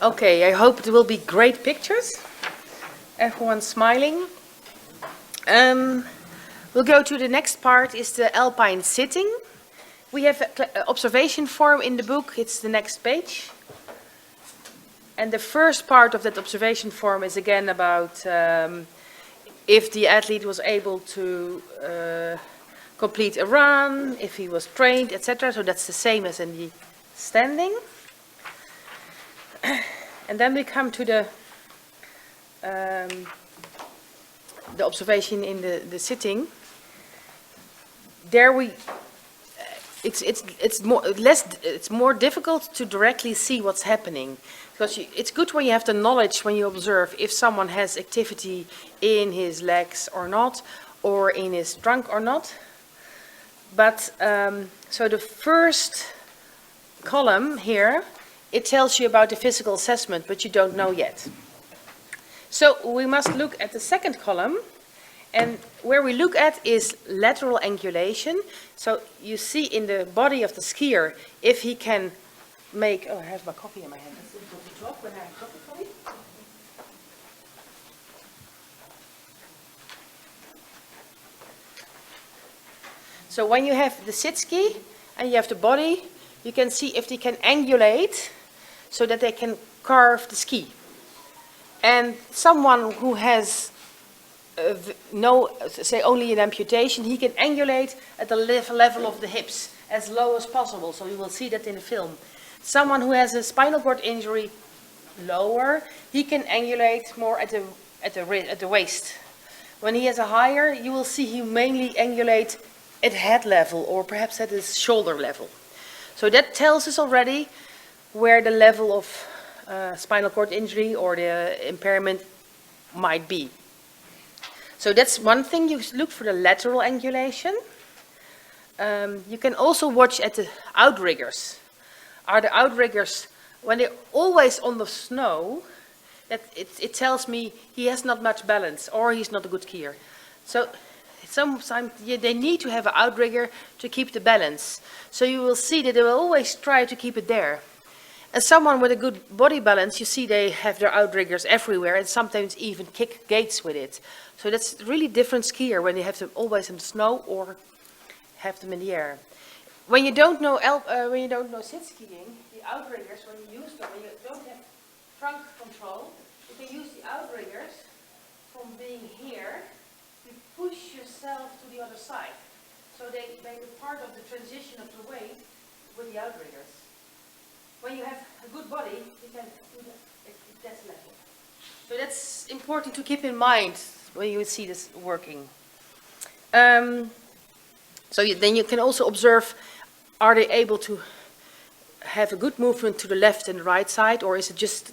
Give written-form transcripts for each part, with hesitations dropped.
Okay, I hope it will be great pictures. Everyone smiling. We'll go to the next part, is the alpine sitting. We have an observation form in the book. It's the next page. And the first part of that observation form is again about if the athlete was able to complete a run, if he was trained, etc. So that's the same as in the standing. And then we come to the observation in the sitting. There it's more difficult to directly see what's happening, because it's good when you have the knowledge, when you observe if someone has activity in his legs or not, or in his trunk or not. But so the first column here, it tells you about the physical assessment, but you don't know yet. So we must look at the second column, and where we look at is lateral angulation. So you see in the body of the skier if he can make, oh, I have my coffee in my hand. It's difficult to drop when I have coffee for you. So when you have the sit ski and you have the body, you can see if they can angulate so that they can carve the ski. And someone who has say only an amputation, he can angulate at the level of the hips as low as possible. So you will see that in the film. Someone who has a spinal cord injury, lower, he can angulate more at the waist. When he has a higher, you will see him mainly angulate at head level or perhaps at his shoulder level. So that tells us already where the level of spinal cord injury or the impairment might be. So that's one thing, you look for the lateral angulation. You can also watch at the outriggers. Are the outriggers, when they're always on the snow, that it tells me he has not much balance or he's not a good skier. So sometimes they need to have an outrigger to keep the balance. So you will see that they will always try to keep it there. And someone with a good body balance, you see they have their outriggers everywhere and sometimes even kick gates with it. So that's really different skier when you have them always in the snow or have them in the air. When you don't know sit skiing, the outriggers, when you use them, when you don't have trunk control, you can use the outriggers from being here. You push yourself to the other side. So they make a part of the transition of the weight with the outriggers. When you have a good body, you can do that at that level. So that's important to keep in mind when you see this working. Then you can also observe, are they able to have a good movement to the left and right side, or is it just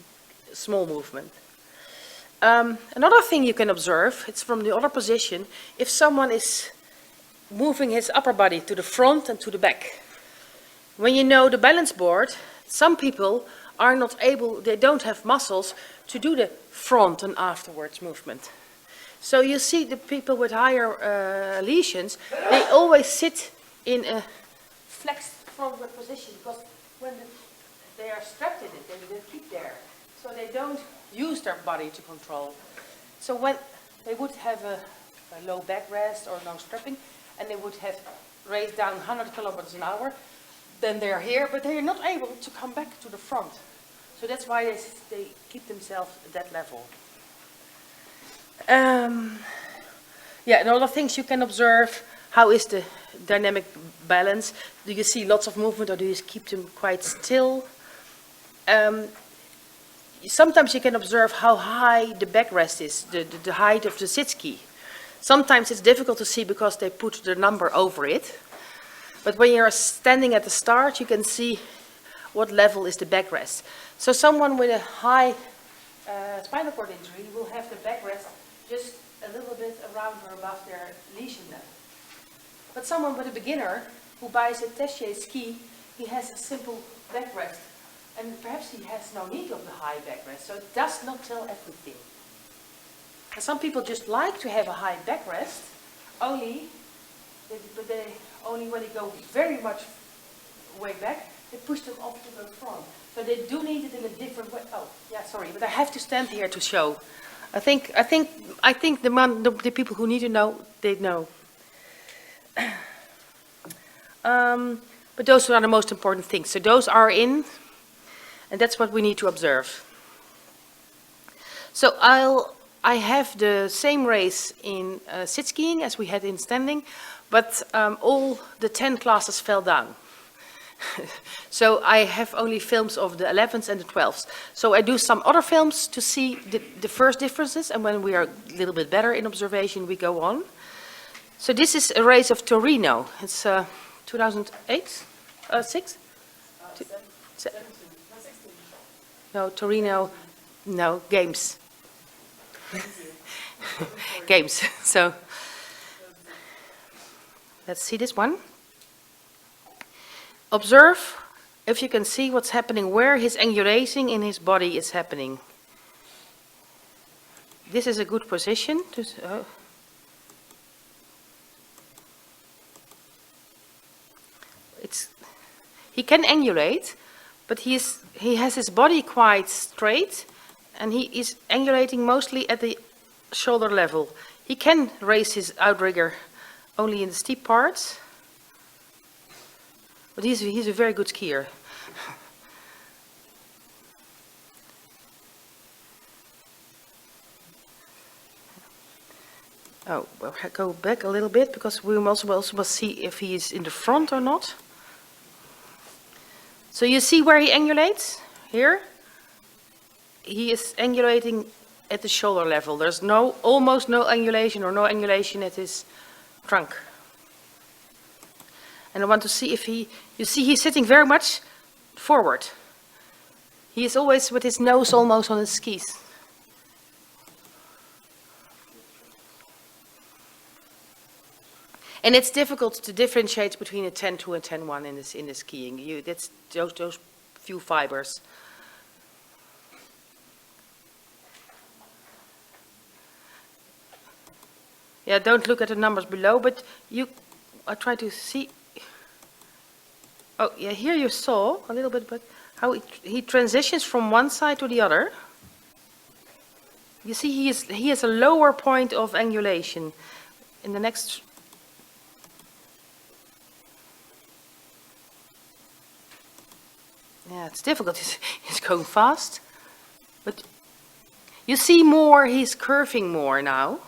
a small movement? Another thing you can observe, it's from the other position, if someone is moving his upper body to the front and to the back. When you know the balance board, some people are not able, they don't have muscles to do the front and afterwards movement. So you see the people with higher lesions, they always sit in a flexed forward position, because when they are strapped in it, they keep there. So they don't use their body to control. So when they would have a low backrest or no strapping, and they would have raised down 100 kilometers an hour, then they're here, but they're not able to come back to the front. So that's why they keep themselves at that level. Yeah, and other things you can observe, how is the dynamic balance? Do you see lots of movement or do you keep them quite still? Sometimes you can observe how high the backrest is, the height of the sit ski. Sometimes it's difficult to see because they put the number over it. But when you're standing at the start, you can see what level is the backrest. So someone with a high spinal cord injury will have the backrest just a little bit around or above their lesion level. But someone with a beginner who buys a Tessier ski, he has a simple backrest. And perhaps he has no need of the high backrest, so it does not tell everything. And some people just like to have a high backrest, only when they go very much way back, They push them off to the front. So they do need it in a different way. Oh, yeah, sorry, but I have to stand here to show. I think the people who need to know, they know. But those are the most important things. So those are in, and that's what we need to observe. So I have the same race in sit skiing as we had in standing, but all the 10 classes fell down. So I have only films of the 11s and the 12s. So I do some other films to see the first differences, and when we are a little bit better in observation, we go on. So this is a race of Torino. It's 2008, 6? 17. No, Torino, no, games. Games. So let's see this one. Observe if you can see what's happening, where his angulating in his body is happening. This is a good position to. He can angulate, but he has his body quite straight, and he is angulating mostly at the shoulder level. He can raise his outrigger only in the steep parts, but he's a very good skier. Oh, we'll go back a little bit because we also must see if he is in the front or not. So you see where he angulates? Here? He is angulating at the shoulder level. There's almost no angulation or no angulation at his trunk. And I want to see if you see he's sitting very much forward. He is always with his nose almost on his skis. And it's difficult to differentiate between a 10-2 and 10-1 in the skiing. That's those few fibers. Yeah, don't look at the numbers below, but I try to see. Oh, yeah, here you saw a little bit, but how he transitions from one side to the other. You see, he has a lower point of angulation. In the next. Yeah, it's difficult. He's going fast, but you see more. He's curving more now,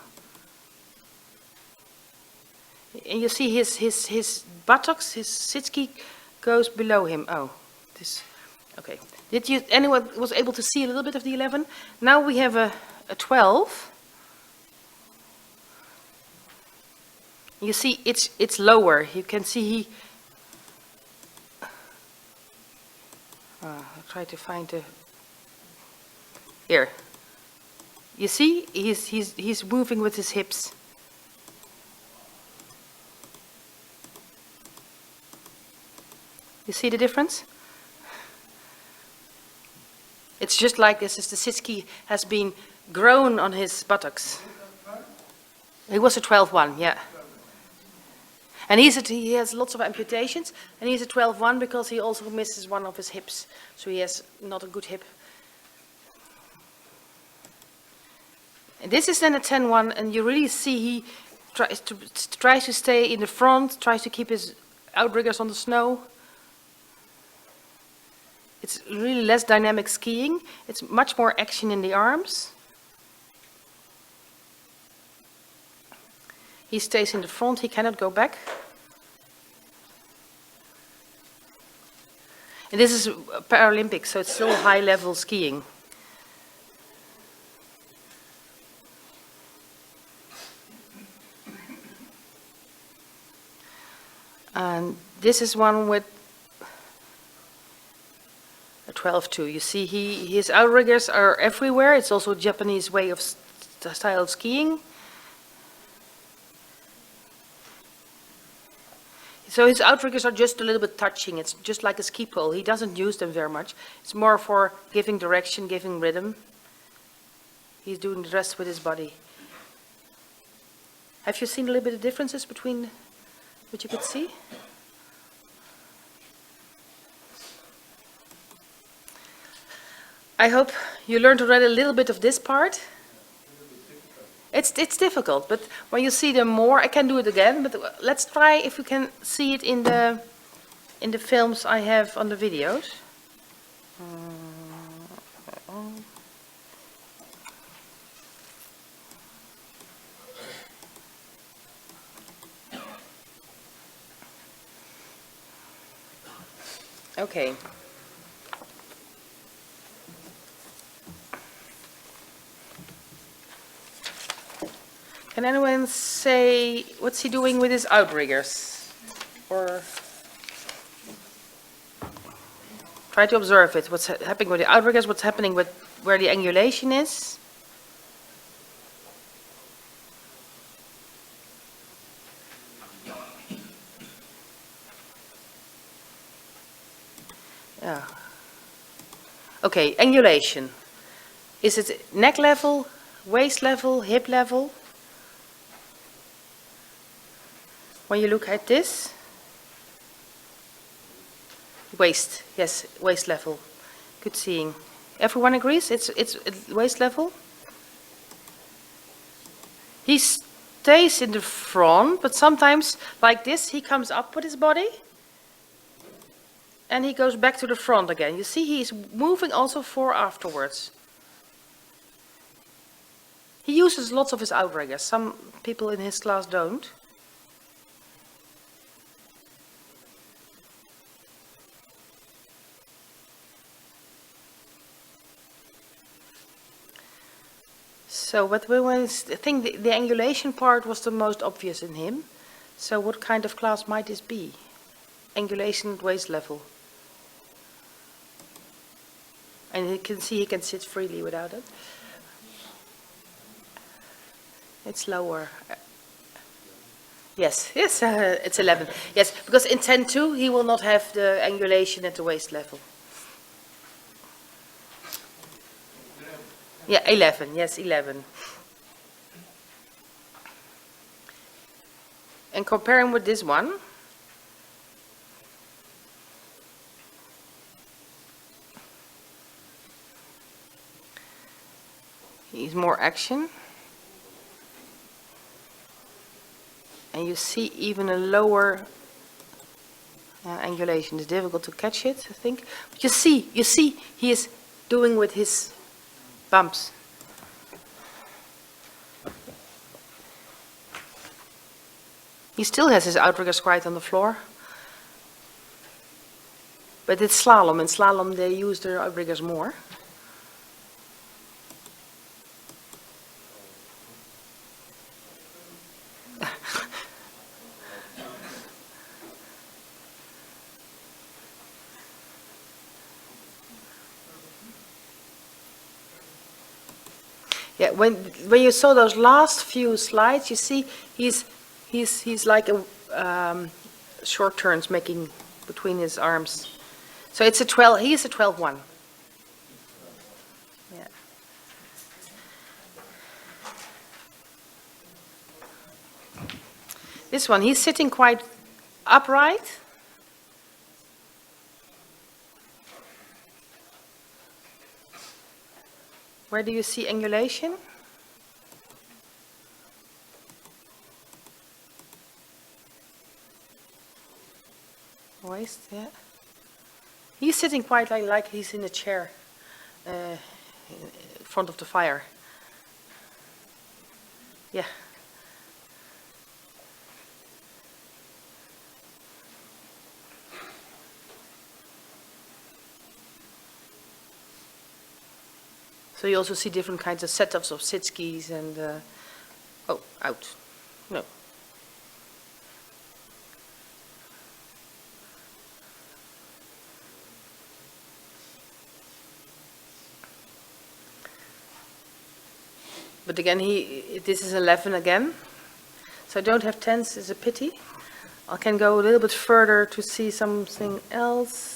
and you see his buttocks, his sitski goes below him. Oh, this. Okay. Anyone was able to see a little bit of the 11? Now we have a 12. You see, it's lower. You can see I'll try to find the. Here. You see, he's moving with his hips. You see the difference? It's just like this as the sitski has been grown on his buttocks. He was a 12-1, yeah. And he has lots of amputations, and he's a 12-1 because he also misses one of his hips. So he has not a good hip. And this is then a 10-1, and you really see he tries to stay in the front, tries to keep his outriggers on the snow. It's really less dynamic skiing. It's much more action in the arms. He stays in the front, he cannot go back. And this is Paralympics, so it's still high level skiing. And this is one with a 12-2. You see his outriggers are everywhere. It's also a Japanese way of style of skiing. So his outriggers are just a little bit touching. It's just like a ski pole. He doesn't use them very much. It's more for giving direction, giving rhythm. He's doing the rest with his body. Have you seen a little bit of differences between what you could see? I hope you learned already a little bit of this part. It's difficult, but when you see them more, I can do it again, but let's try if we can see it in the films I have on the videos. Okay. Can anyone say what's he doing with his outriggers? Or try to observe it. What's happening with the outriggers? What's happening with where the angulation is? Yeah. Okay, angulation. Is it neck level, waist level, hip level? When you look at this, waist, yes, waist level. Good seeing. Everyone agrees it's waist level? He stays in the front, but sometimes, like this, he comes up with his body, and he goes back to the front again. You see, he's moving also for afterwards. He uses lots of his outriggers. Some people in his class don't. So, but I think the angulation part was the most obvious in him. So what kind of class might this be? Angulation at waist level. And you can see he can sit freely without it. It's lower. Yes, yes, it's 11. Yes, because in 10-2 he will not have the angulation at the waist level. Yeah, 11, yes, 11. And comparing with this one, he's more action. And you see even a lower angulation. It's difficult to catch it, I think. But you see, he is doing with his bumps. He still has his outriggers quite on the floor. But it's slalom. In slalom they use their outriggers more. Yeah, when you saw those last few slides, you see he's like a short turns making between his arms. So it's a 12. He is a 12-1. Yeah. This one, he's sitting quite upright. Where do you see angulation? Waist, yeah. He's sitting quite like he's in a chair in front of the fire. Yeah. So you also see different kinds of setups of sit skis and, oh, out. No. But again, this is 11 again. So I don't have 10s, it's a pity. I can go a little bit further to see something else.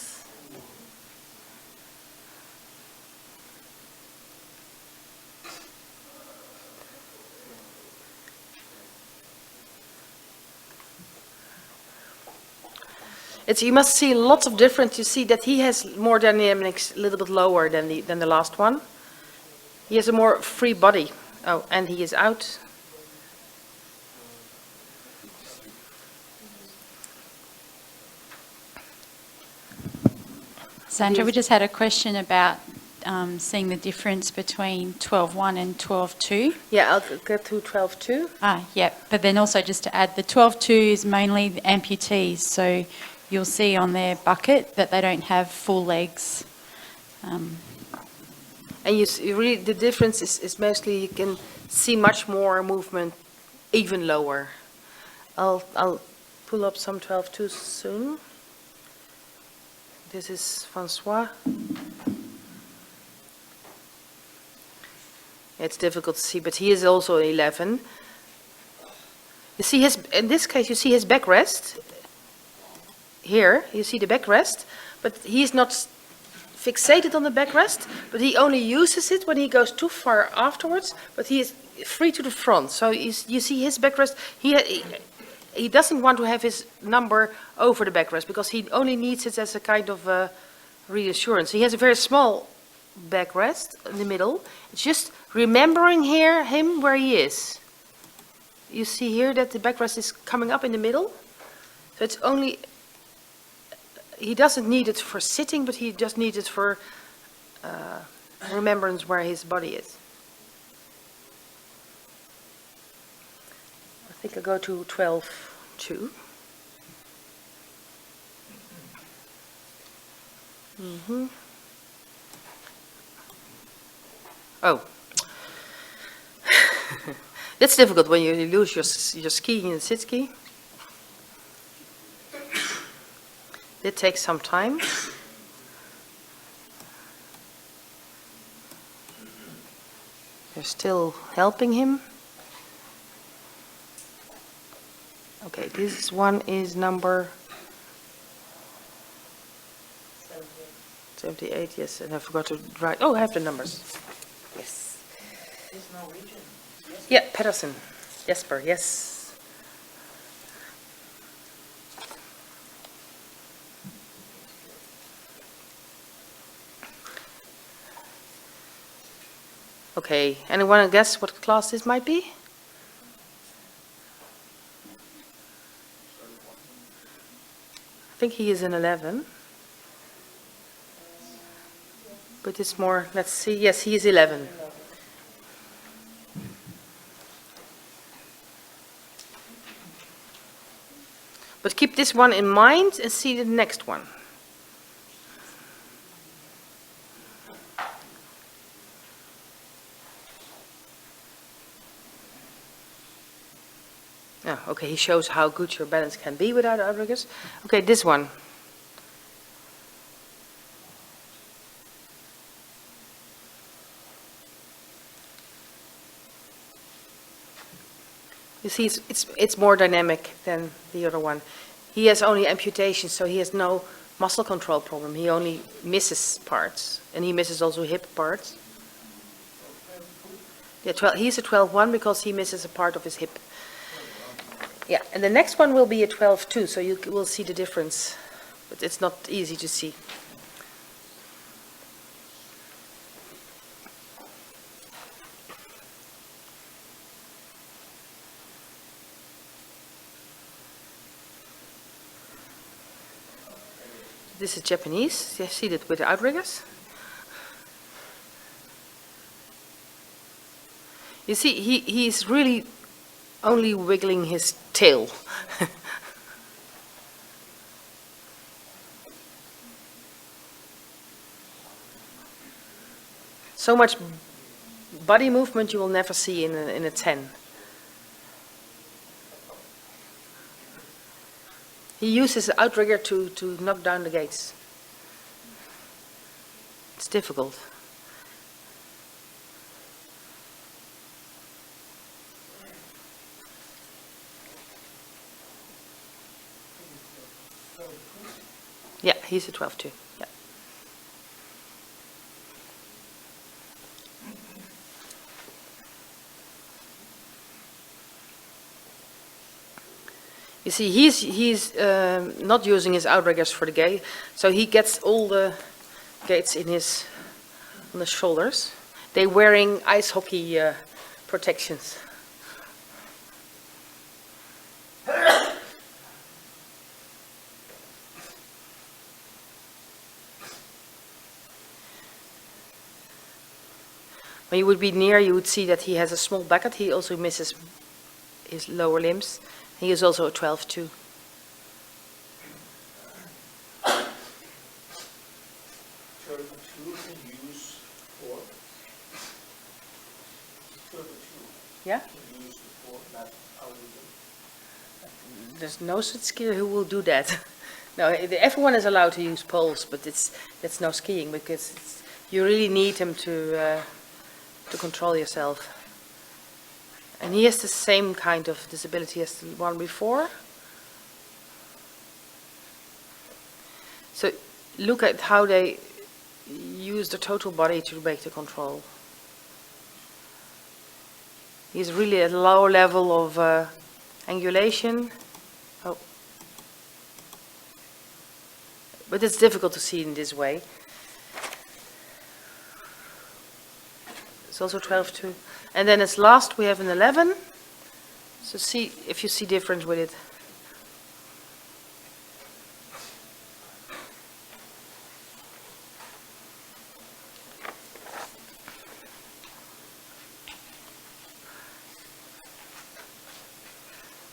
You must see lots of difference. You see that he has more dynamics, a little bit lower than the last one. He has a more free body. Oh, and he is out. Sandra, we just had a question about seeing the difference between 12.1 and 12.2. Yeah, I'll get to 12.2. Yeah, but then also just to add, the 12.2 is mainly the amputees, so you'll see on their bucket that they don't have full legs. And you see, really, the difference is mostly you can see much more movement, even lower. I'll pull up some 12.2 soon. This is Francois. It's difficult to see, but he is also 11. You see in this case, you see his backrest. Here, you see the backrest, but he's not fixated on the backrest, but he only uses it when he goes too far afterwards, but he is free to the front. So you see his backrest, he doesn't want to have his number over the backrest because he only needs it as a kind of reassurance. He has a very small backrest in the middle. It's just remembering him where he is. You see here that the backrest is coming up in the middle. So it's only, he doesn't need it for sitting, but he just needs it for remembrance where his body is. I think I'll go to 12.2. Oh. It's difficult when you lose your ski and sit ski. It takes some time. They're still helping him. Okay, this one is number 78, yes, and I forgot to write. Oh, I have the numbers. Yes. Is Norwegian? Yeah, Pedersen. Jesper, yes. Okay, anyone guess what class this might be? I think he is an 11. But it's more, let's see, yes, he is 11. But keep this one in mind and see the next one. Oh, okay, he shows how good your balance can be without outriggers. Okay, this one. You see, it's more dynamic than the other one. He has only amputation, so he has no muscle control problem. He only misses parts, and he misses also hip parts. Yeah, he's a 12.1 because he misses a part of his hip. Yeah, and the next one will be a 12.2, so you will see the difference, but it's not easy to see. This is Japanese. You see that with the outriggers. You see, he's really only wiggling his tail. So much body movement you will never see in a 10. He uses the outrigger to knock down the gates. It's difficult. Yeah, he's a 12.2. Yeah. You You see, he's not using his outriggers for the gate, so he gets all the gates on his shoulders. They're wearing ice hockey protections. When you would be near, you would see that he has a small bucket. He also misses his lower limbs. He is also a 12-2. Yeah? There's no such skier who will do that. No, everyone is allowed to use poles, but that's no skiing because you really need him to control yourself. And he has the same kind of disability as the one before. So look at how they use the total body to make the control. He's really at a low level of angulation. Oh. But it's difficult to see in this way. It's also 12-2. And then as last we have an 11. So see if you see difference with it.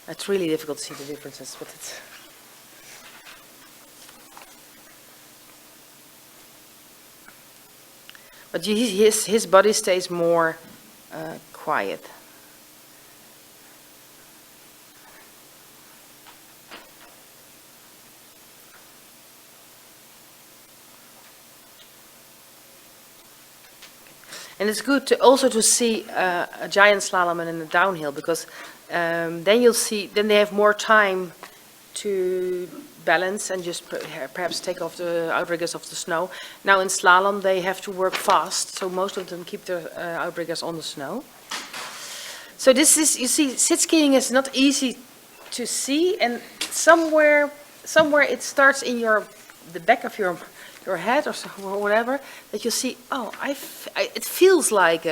It's really difficult to see the differences with it. But his body stays more quiet. And it's good to also to see a giant slalom and a downhill because then they have more time to balance and just perhaps take off the outriggers off the snow. Now in slalom they have to work fast, so most of them keep their outriggers on the snow. So this is, you see, sit skiing is not easy to see, and somewhere it starts in the back of your head or whatever, that you see, oh, it feels like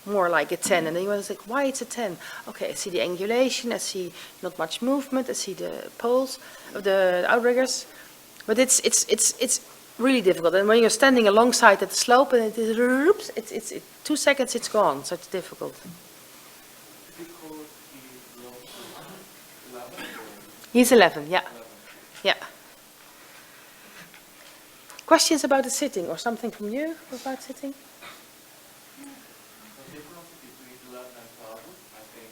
more like a 10, and then you want to think, why it's a 10? Okay, I see the angulation, I see not much movement, I see the poles of the outriggers, but it's really difficult. And when you're standing alongside at the slope and it's 2 seconds it's gone, so it's difficult. He's 11, yeah. 11. Yeah. Questions about the sitting or something from you about sitting? The difference between 11 and 12, I think,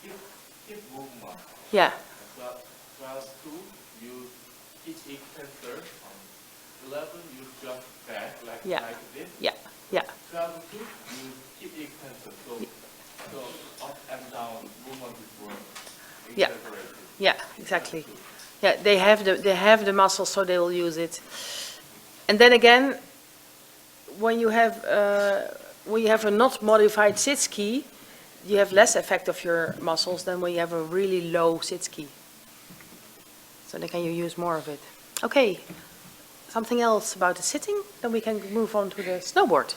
is hip movement. Yeah. 12-2, you each extensor. 11, you jump back like this. Yeah. Yeah. 12-2, you keep extensor. So up and down movement is exaggerated. Yeah, exactly. Yeah, they have the muscle, so they will use it. And then again, when you have a not modified sit ski, you have less effect of your muscles than when you have a really low sit ski. So then can you use more of it? Okay, something else about the sitting, then we can move on to the snowboard.